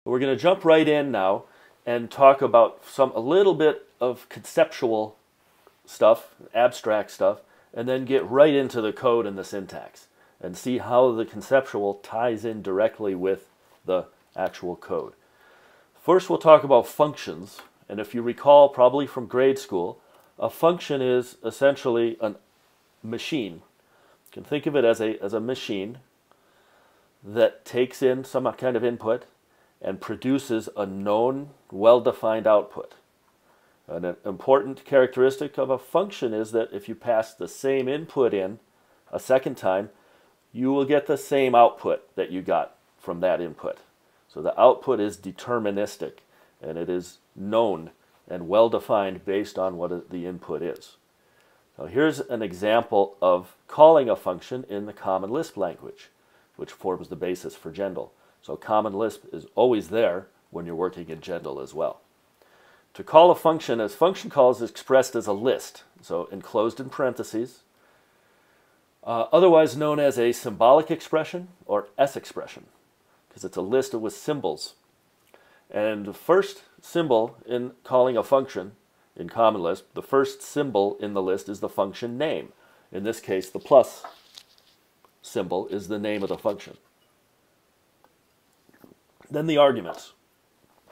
We're going to jump right in now and talk about a little bit of conceptual stuff, abstract stuff, and then get right into the code and the syntax and see how the conceptual ties in directly with the actual code. First, we'll talk about functions. And if you recall, probably from grade school, a function is essentially a machine. You can think of it as a machine that takes in some kind of input and produces a known, well-defined output. An important characteristic of a function is that if you pass the same input in a second time, you will get the same output that you got from that input. So the output is deterministic, and it is known and well-defined based on what the input is. Now here's an example of calling a function in the Common Lisp language, which forms the basis for Gendl. So Common Lisp is always there when you're working in Gendl as well. To call a function as function calls is expressed as a list, so enclosed in parentheses, otherwise known as a symbolic expression or S expression, because it's a list with symbols. And the first symbol in calling a function in Common Lisp, the first symbol in the list is the function name. In this case, the plus symbol is the name of the function. Then the arguments.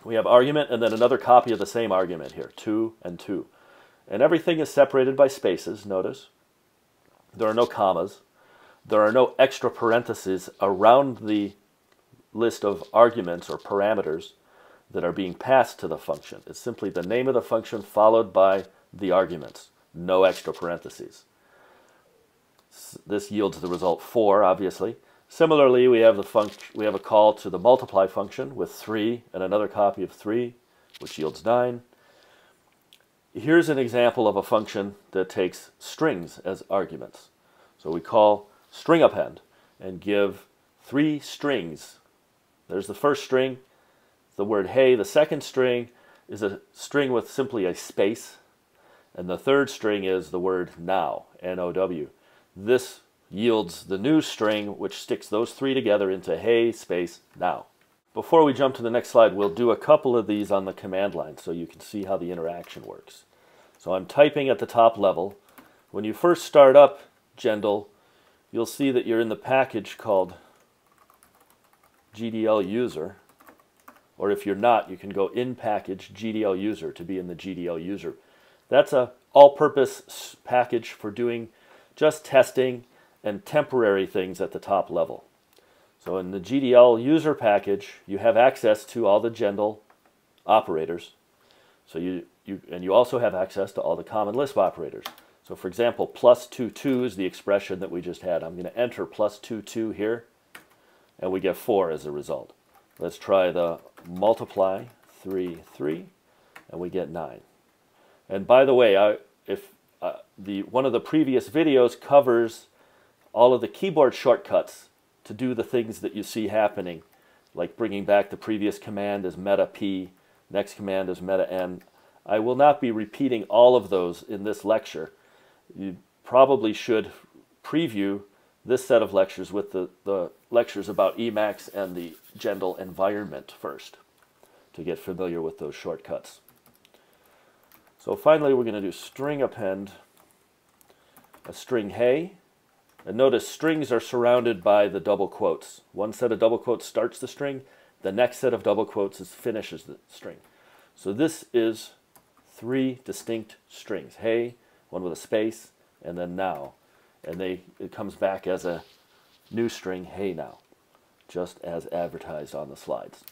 We have argument and then another copy of the same argument here, 2 and 2. And everything is separated by spaces, notice. There are no commas. There are no extra parentheses around the list of arguments or parameters that are being passed to the function. It's simply the name of the function followed by the arguments. No extra parentheses. This yields the result 4, obviously. Similarly, we have a call to the multiply function with 3 and another copy of 3, which yields 9. Here's an example of a function that takes strings as arguments. So we call string append and give 3 strings. There's the first string, the word hey. The second string is a string with simply a space. And the third string is the word now, N-O-W. This yields the new string, which sticks those 3 together into hey space now. Before we jump to the next slide, we'll do a couple of these on the command line so you can see how the interaction works. So I'm typing at the top level. When you first start up Gendl, you'll see that you're in the package called GDL user. Or if you're not, you can go in package GDL user to be in the GDL user. That's a all-purpose package for doing just testing and temporary things at the top level. So in the GDL user package, you have access to all the Gendl operators. So you also have access to all the Common Lisp operators. So for example, plus 2, 2 is the expression that we just had. I'm going to enter plus 2, 2 here, and we get 4 as a result. Let's try the multiply 3, 3, and we get 9. And by the way, one of the previous videos covers all of the keyboard shortcuts to do the things that you see happening, like bringing back the previous command as meta P, next command as meta N. I will not be repeating all of those in this lecture. You probably should preview this set of lectures with the lectures about Emacs and the Gendl environment first to get familiar with those shortcuts. So finally, we're going to do string append a string hey. And notice strings are surrounded by the double quotes. One set of double quotes starts the string. The next set of double quotes finishes the string. So this is 3 distinct strings. Hey, one with a space, and then now. And it comes back as a new string, hey now, just as advertised on the slides.